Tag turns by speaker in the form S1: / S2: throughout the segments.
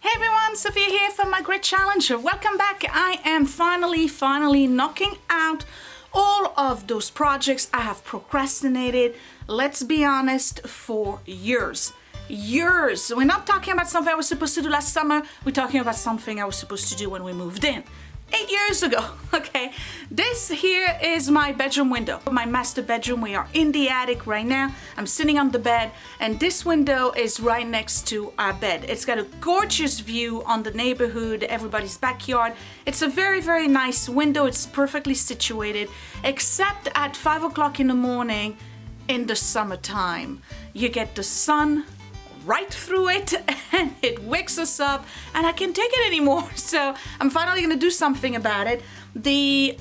S1: Hey everyone, Sophia here from My Great Challenger. Welcome back. I am finally knocking out all of those projects I have procrastinated, let's be honest, for years. We're not talking about something I was supposed to do last summer. We're talking about something I was supposed to do when we moved in 8 years ago. Okay, this here is my bedroom window, my master bedroom. We are in the attic right now. I'm sitting on the bed, and this window is right next to our bed. It's got a gorgeous view on the neighborhood, everybody's backyard. It's a very nice window. It's perfectly situated, except at 5 o'clock in the morning in the summertime. You get the sun right through it and it wakes us up, and I can't take it anymore. So I'm finally gonna do something about it. The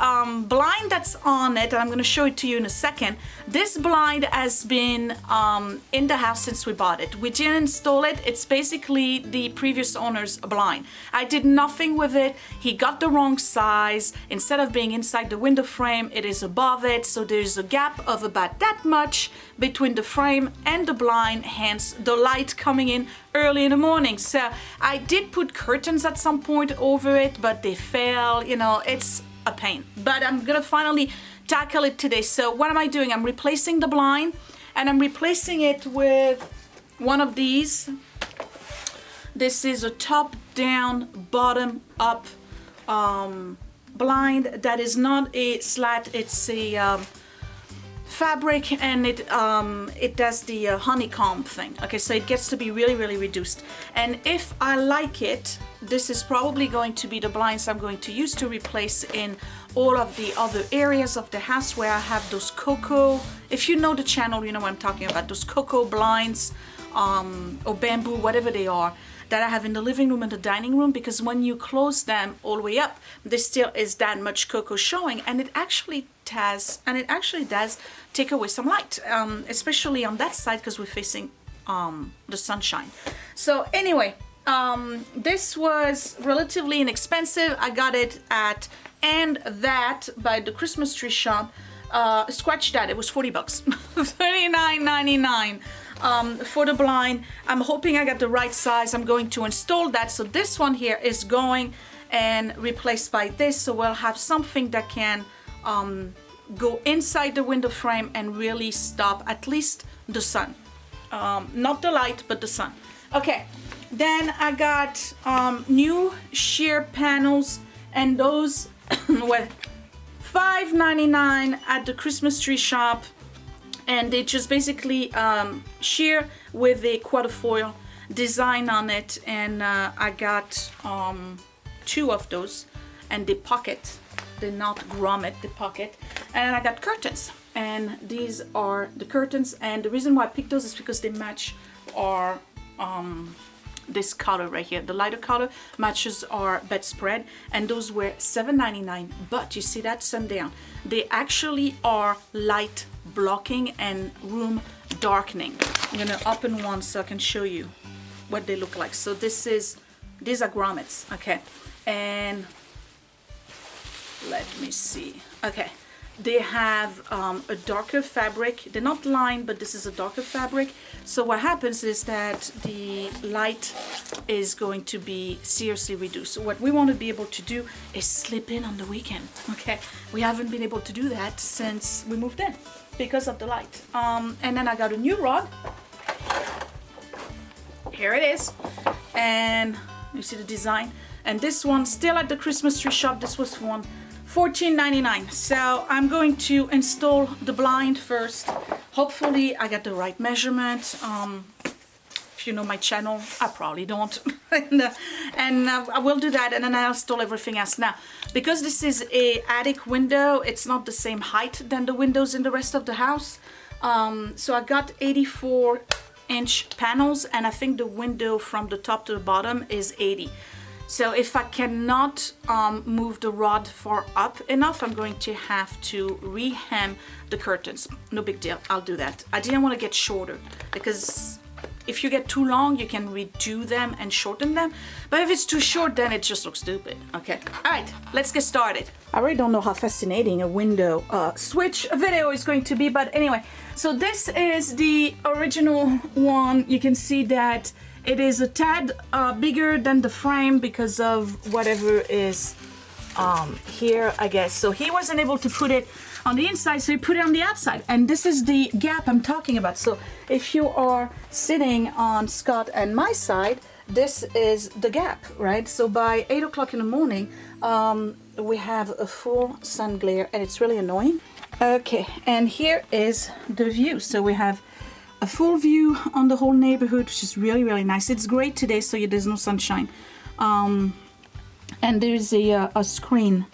S1: blind that's on it, and I'm gonna show it to you in a second, this blind has been in the house since we bought it. We didn't install it. It's basically the previous owner's blind. I did nothing with it. He got the wrong size. Instead of being inside the window frame, it is above it, so there's a gap of about that much between the frame and the blind, hence the light coming in early in the morning. So I did put curtains at some point over it, but they fail. You know, it's a pain, but I'm gonna finally tackle it today. So what am I doing? I'm replacing the blind, and I'm replacing it with one of these. This is a top down, bottom up blind that is not a slat, it's a fabric, and it does the honeycomb thing. Okay, so it gets to be really reduced, and if I like it, this is probably going to be the blinds I'm going to use to replace in all of the other areas of the house where I have those cocoa. If you know the channel, you know what I'm talking about, those cocoa blinds or bamboo, whatever they are, that I have in the living room and the dining room, because when you close them all the way up, there still is that much cocoa showing, and it actually does take away some light, especially on that side because we're facing the sunshine. So anyway, this was relatively inexpensive. I got it at And That by the Christmas tree shop. Scratch that, it was 40 bucks. $39.99 for the blind. I'm hoping I got the right size. I'm going to install that. So this one here is going and replaced by this, so we'll have something that can go inside the window frame and really stop at least the sun. Not the light, but the sun. Okay, then I got new sheer panels, and those were $5.99 at the Christmas tree shop, and they just basically sheer with a quadrifoil design on it, and I got 2 of those, and they pocket. They're not grommet, they pocket. And I got curtains, and these are the curtains, and the reason why I picked those is because they match our this color right here. The lighter color matches our bedspread, and those were $7.99. But you see that sundown, they actually are light blocking and room darkening. I'm gonna open one so I can show you what they look like. So these are grommets, okay, and let me see. Okay, they have a darker fabric. They're not lined, but this is a darker fabric. So what happens is that the light is going to be seriously reduced. So what we want to be able to do is slip in on the weekend. Okay, we haven't been able to do that since we moved in because of the light. And then I got a new rod. Here it is, and you see the design. And this one still at the Christmas tree shop. This was one $14.99. So I'm going to install the blind first. Hopefully I got the right measurement. If you know my channel, I probably don't. and I will do that, and then I'll install everything else. Now, because this is a attic window, it's not the same height than the windows in the rest of the house. So I got 84-inch panels, and I think the window from the top to the bottom is 80. So if I cannot move the rod far up enough, I'm going to have to re-hem the curtains. No big deal, I'll do that. I didn't want to get shorter, because if you get too long, you can redo them and shorten them. But if it's too short, then it just looks stupid. Okay, all right, let's get started. I really don't know how fascinating a window switch video is going to be, but anyway. So this is the original one. You can see that It is a tad bigger than the frame because of whatever is here, I guess. So he wasn't able to put it on the inside, so he put it on the outside. And this is the gap I'm talking about. So if you are sitting on Scott and my side, this is the gap, right? So by 8 o'clock in the morning, we have a full sun glare and it's really annoying. Okay, and here is the view. So we have a full view on the whole neighborhood, which is really, really nice. It's great today, so there's no sunshine. And there's a screen.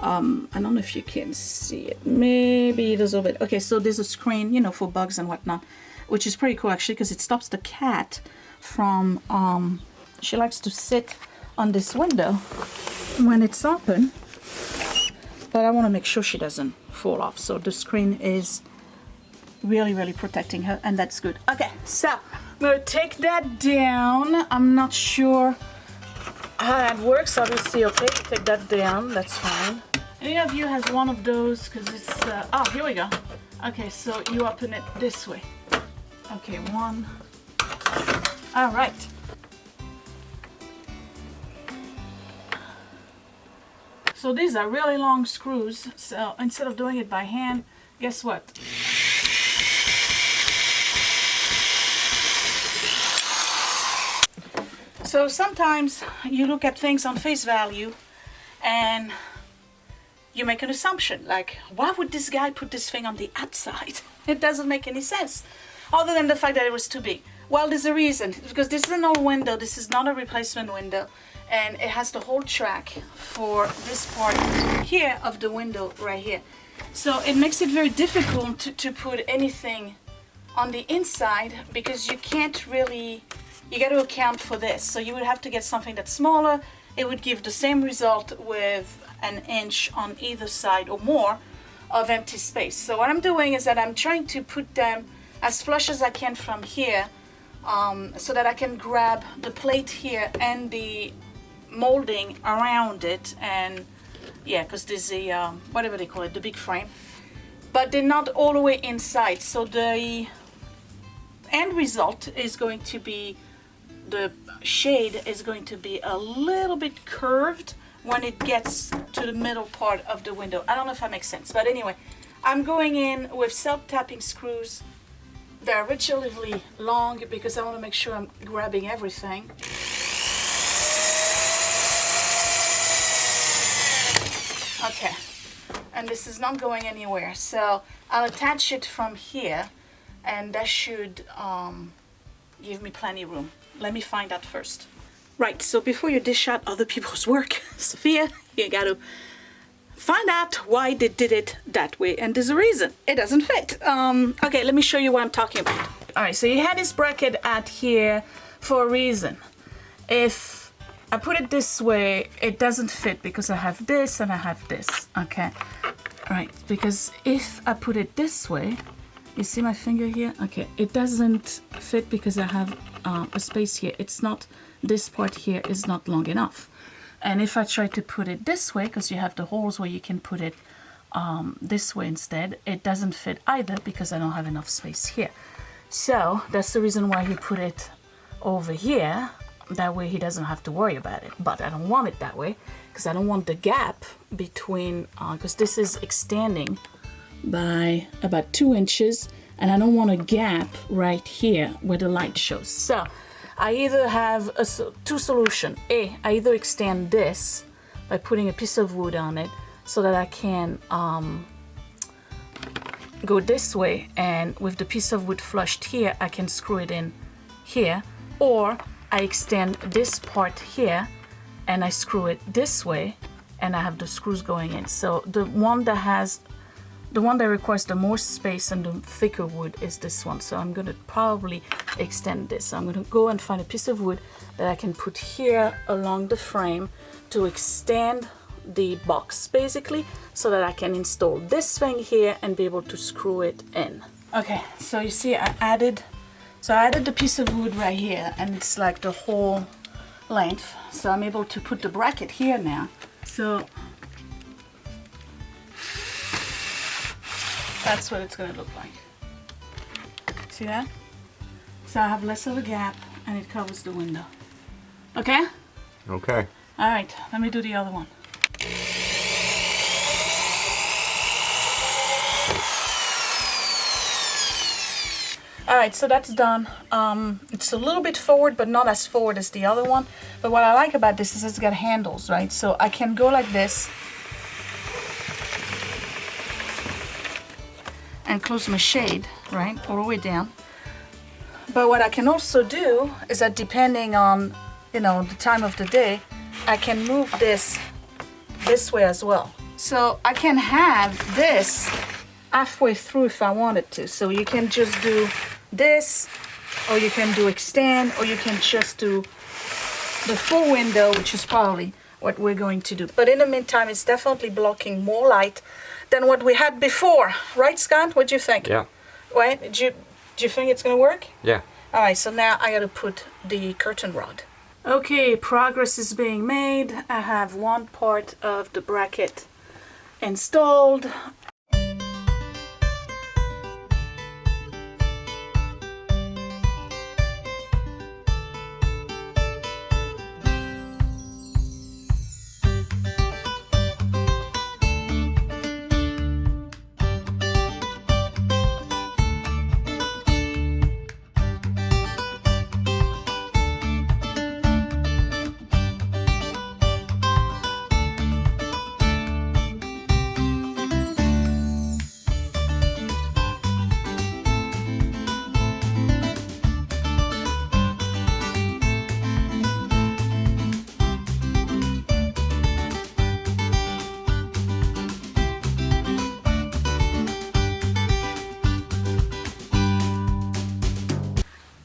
S1: I don't know if you can see it. Maybe there's a bit. Okay, so there's a screen, you know, for bugs and whatnot, which is pretty cool actually, because it stops the cat from, she likes to sit on this window when it's open, but I want to make sure she doesn't fall off. So the screen is really, really protecting her, and that's good. Okay, so I'm gonna take that down. I'm not sure how that works, obviously. Okay, take that down, that's fine. Any of you has one of those, because it's, oh, here we go. Okay, so you open it this way. Okay, one. All right. So these are really long screws, so instead of doing it by hand, guess what? So sometimes you look at things on face value and you make an assumption, like, why would this guy put this thing on the outside? It doesn't make any sense, other than the fact that it was too big. Well, there's a reason, because this is an old window, this is not a replacement window, and it has the whole track for this part here of the window right here. So it makes it very difficult to put anything on the inside, because you can't really, you got to account for this. So you would have to get something that's smaller. It would give the same result with an inch on either side or more of empty space. So what I'm doing is that I'm trying to put them as flush as I can from here, so that I can grab the plate here and the molding around it, and yeah, because there's a whatever they call it, the big frame, but they're not all the way inside. So the end result is going to be, the shade is going to be a little bit curved when it gets to the middle part of the window. I don't know if that makes sense, but anyway, I'm going in with self-tapping screws. They're relatively long because I want to make sure I'm grabbing everything. Okay, and this is not going anywhere, so I'll attach it from here, and that should give me plenty of room. Let me find out first. Right, so before you dish out other people's work, Sophia, you got to find out why they did it that way, and there's a reason. It doesn't fit. Okay, let me show you what I'm talking about. All right, so you had this bracket out here for a reason. If I put it this way, it doesn't fit because I have this and I have this, okay? All right, because if I put it this way, you see my finger here? Okay, it doesn't fit because I have a space here. It's not, this part here is not long enough. And if I try to put it this way, because you have the holes where you can put it this way instead, it doesn't fit either because I don't have enough space here. So that's the reason why he put it over here. That way he doesn't have to worry about it. But I don't want it that way because I don't want the gap between, because this is extending by about 2 inches, and I don't want a gap right here where the light shows. So I either have two solutions. I either extend this by putting a piece of wood on it so that I can go this way, and with the piece of wood flushed here, I can screw it in here, or I extend this part here and I screw it this way, and I have the screws going in. So the one that requires the more space and the thicker wood is this one. So I'm gonna probably extend this. So I'm gonna go and find a piece of wood that I can put here along the frame to extend the box basically, so that I can install this thing here and be able to screw it in. Okay, so you see I added the piece of wood right here, and it's like the whole length. So I'm able to put the bracket here now. So that's what it's going to look like. See that? So I have less of a gap, and it covers the window. Okay?
S2: Okay.
S1: All right, let me do the other one. All right, so that's done. It's a little bit forward, but not as forward as the other one. But what I like about this is it's got handles, right? So I can go like this and close my shade, right, all the way down. But what I can also do is that depending on, you know, the time of the day, I can move this way as well. So I can have this halfway through if I wanted to. So you can just do this, or you can do extend, or you can just do the full window, which is probably what we're going to do. But in the meantime, it's definitely blocking more light than what we had before. Right, Scott? What do you think?
S2: Yeah.
S1: Right? Do you think it's gonna work?
S2: Yeah.
S1: All right, so now I gotta put the curtain rod. Okay, progress is being made. I have one part of the bracket installed.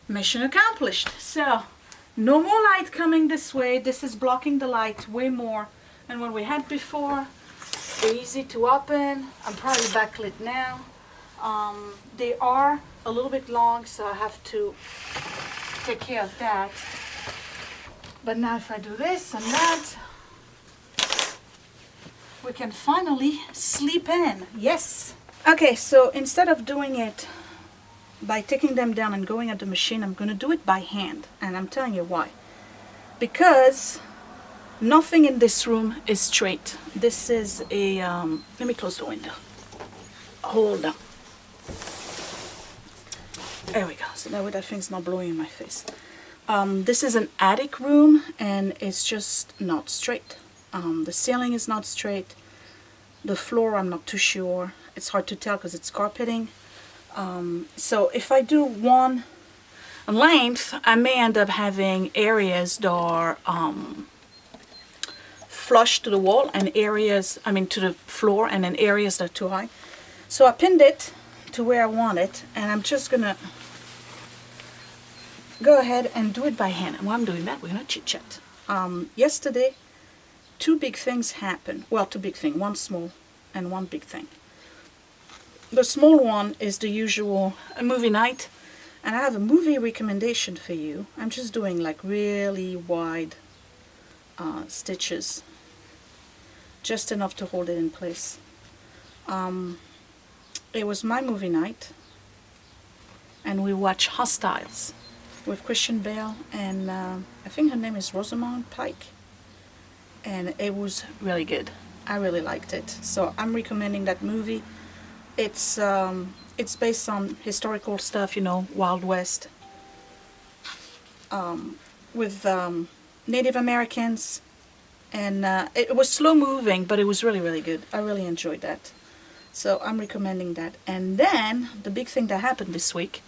S1: Mission accomplished. So no more light coming this way. This is blocking the light way more than what we had before. Easy to open. I'm probably backlit now. They are a little bit long, so I have to take care of that. But now if I do this and that, we can finally sleep in. Yes. Okay, so instead of doing it by taking them down and going at the machine, I'm going to do it by hand. And I'm telling you why. Because nothing in this room is straight. This is a, let me close the window. Hold on. There we go. So that way that thing's not blowing in my face. This is an attic room and it's just not straight. The ceiling is not straight. The floor, I'm not too sure. It's hard to tell because it's carpeting. So if I do one length, I may end up having areas that are flush to the wall and areas, to the floor, and then areas that are too high. So I pinned it to where I want it, and I'm just gonna go ahead and do it by hand. And while I'm doing that, we're gonna chit chat. Yesterday, two big things happened. Well, two big things, one small and one big thing. The small one is the usual movie night, and I have a movie recommendation for you. I'm just doing like really wide stitches, just enough to hold it in place. It was my movie night, and we watched Hostiles with Christian Bale, and I think her name is Rosamund Pike, and it was really good. I really liked it, so I'm recommending that movie. It's based on historical stuff, you know, Wild West, with Native Americans, and it was slow moving, but it was really, really good. I really enjoyed that, so I'm recommending that. And then the big thing that happened this week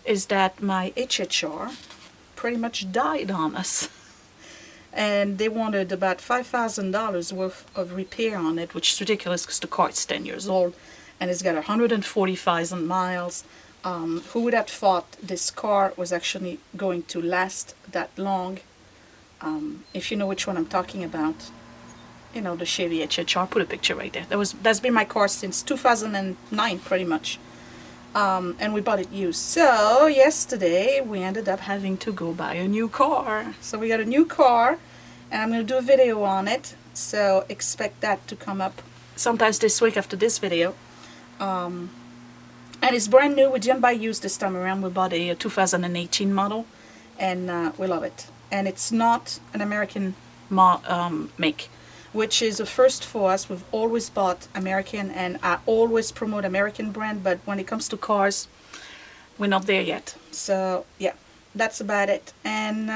S1: is that my HHR pretty much died on us, and they wanted about $5,000 worth of repair on it, which is ridiculous because the car is 10 years old. And it's got 140,000 miles. Who would have thought this car was actually going to last that long? If you know which one I'm talking about, you know, the Chevy HHR. Put a picture right there. That's been my car since 2009, pretty much. And we bought it used. So yesterday we ended up having to go buy a new car. So we got a new car, and I'm going to do a video on it. So expect that to come up sometimes this week after this video. And it's brand new. We didn't buy used this time around. We bought a 2018 model, and we love it. And it's not an American make, which is a first for us. We've always bought American, and I always promote American brand, but when it comes to cars, we're not there yet. So yeah, that's about it. And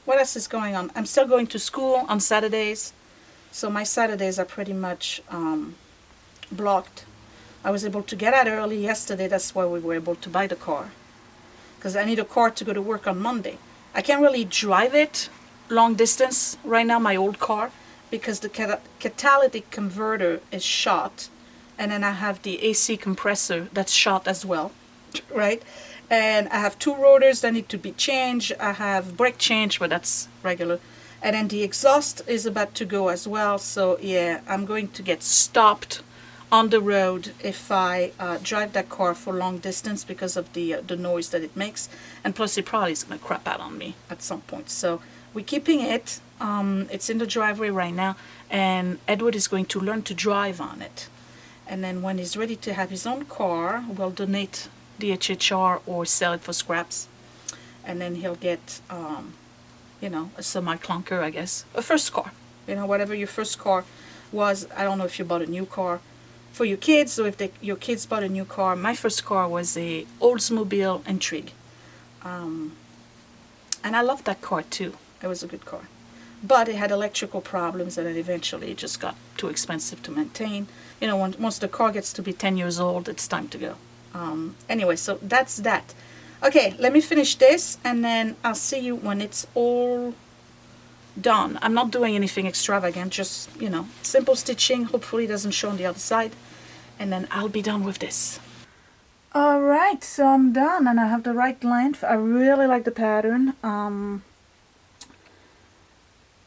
S1: what else is going on? I'm still going to school on Saturdays, so my Saturdays are pretty much blocked. I was able to get out early yesterday. That's why we were able to buy the car, because I need a car to go to work on Monday. I can't really drive it long distance right now, my old car, because the catalytic converter is shot, and then I have the AC compressor that's shot as well, right? And I have two rotors that need to be changed. I have brake change, but that's regular. And then the exhaust is about to go as well. So yeah, I'm going to get stopped on the road if I drive that car for long distance because of the noise that it makes, and plus it probably is going to crap out on me at some point. So we're keeping it. It's in the driveway right now, and Edward is going to learn to drive on it. And then when he's ready to have his own car, we'll donate the HHR or sell it for scraps, and then he'll get you know, a semi-clunker, I guess, a first car. You know, whatever your first car was. I don't know if you bought a new car for your kids, or if your kids bought a new car. My first car was a Oldsmobile Intrigue, and I loved that car too. It was a good car, but it had electrical problems, and then eventually it just got too expensive to maintain. You know, once the car gets to be 10 years old, it's time to go. Anyway, so that's that. Okay, let me finish this, and then I'll see you when it's all done. I'm not doing anything extravagant, just, you know, simple stitching. Hopefully it doesn't show on the other side, and then I'll be done with this. Alright, so I'm done, and I have the right length. I really like the pattern.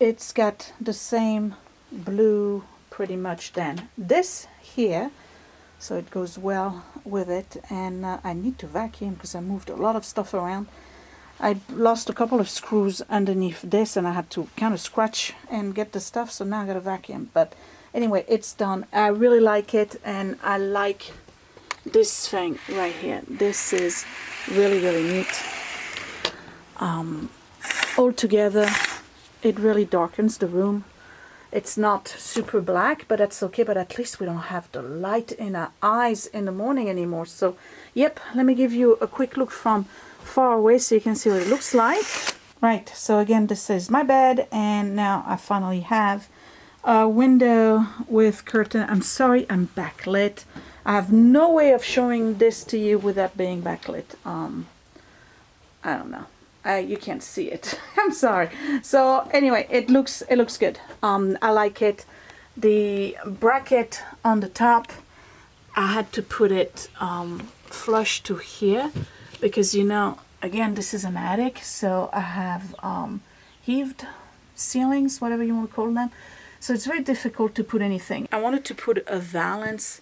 S1: It's got the same blue pretty much then. This here, so it goes well with it, and I need to vacuum because I moved a lot of stuff around. I lost a couple of screws underneath this, and I had to kind of scratch and get the stuff, so now I got a vacuum. But anyway, it's done. I really like it, and I like this thing right here. This is really, really neat. All together, it really darkens the room. It's not super black, but that's okay. But at least we don't have the light in our eyes in the morning anymore. So, yep, let me give you a quick look from far away so you can see what it looks like. Right, so again, this is my bed, and now I finally have a window with curtain. I'm sorry, I'm backlit. I have no way of showing this to you without being backlit. I don't know. You can't see it. I'm sorry. So anyway, it looks good. I like it. The bracket on the top, I had to put it flush to here because, you know, again, this is an attic, so I have heaved ceilings, whatever you want to call them. So it's very difficult to put anything. I wanted to put a valance,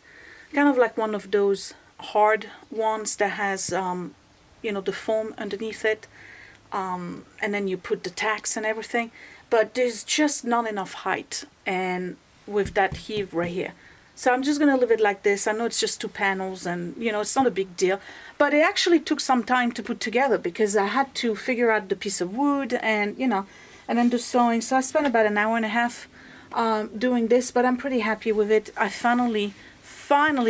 S1: kind of like one of those hard ones that has, you know, the foam underneath it. And then you put the tacks and everything, but there's just not enough height, and with that heave right here. So I'm just gonna leave it like this. I know it's just 2 panels, and you know, it's not a big deal, but it actually took some time to put together because I had to figure out the piece of wood, and you know, and then the sewing. So I spent about an hour and a half doing this, but I'm pretty happy with it. I finally,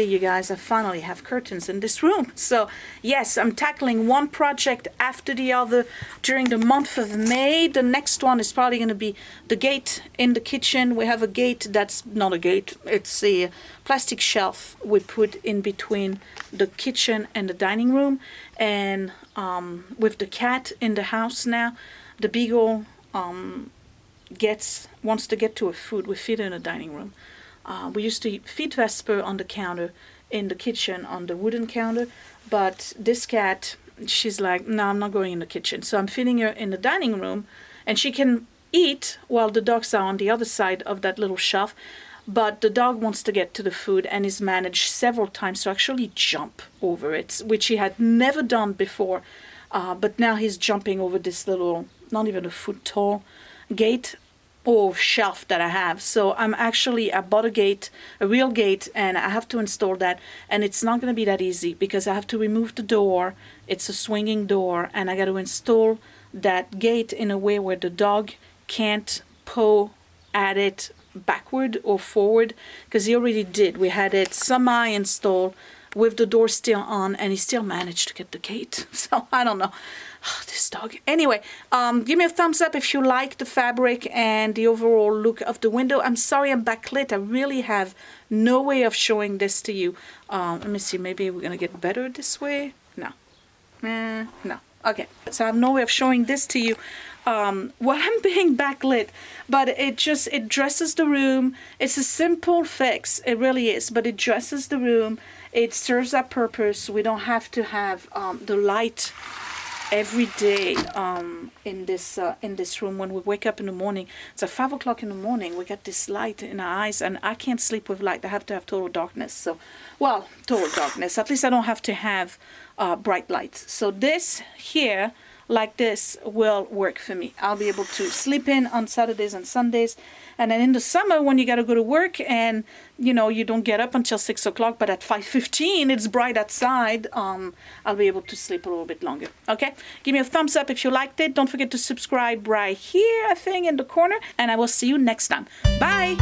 S1: you guys, I finally have curtains in this room. So yes, I'm tackling one project after the other during the month of May. The next one is probably going to be the gate in the kitchen. We have a gate that's not a gate, it's a plastic shelf we put in between the kitchen and the dining room. And with the cat in the house now, the beagle wants to get to her food. We feed her in the dining room. We used to feed Vesper on the counter in the kitchen, on the wooden counter, but this cat, she's like, no, I'm not going in the kitchen. So I'm feeding her in the dining room, and she can eat while the dogs are on the other side of that little shelf, but the dog wants to get to the food and is managed several times to actually jump over it, which he had never done before, but now he's jumping over this little, not even a foot tall gate. or shelf that I have. So I bought a gate, a real gate, and I have to install that. And it's not going to be that easy because I have to remove the door. It's a swinging door, and I got to install that gate in a way where the dog can't paw at it backward or forward, because he already did. We had it semi-installed with the door still on, and he still managed to get the gate. So I don't know. This dog. Anyway, give me a thumbs up if you like the fabric and the overall look of the window. I'm sorry I'm backlit. I really have no way of showing this to you. Let me see. Maybe we're going to get better this way. No. No. Okay. So I have no way of showing this to you while I'm being backlit. But it dresses the room. It's a simple fix. It really is. But it dresses the room. It serves that purpose. We don't have to have the light every day in this room. When we wake up in the morning, it's at 5 o'clock in the morning, we get this light in our eyes, and I can't sleep with light. I have to have total darkness. So, well, total darkness. At least I don't have to have bright lights. So this here, like this, will work for me. I'll be able to sleep in on Saturdays and Sundays. And then in the summer, when you got to go to work and, you know, you don't get up until 6 o'clock, but at 5:15, it's bright outside, I'll be able to sleep a little bit longer. Okay? Give me a thumbs up if you liked it. Don't forget to subscribe right here, I think, in the corner. And I will see you next time. Bye!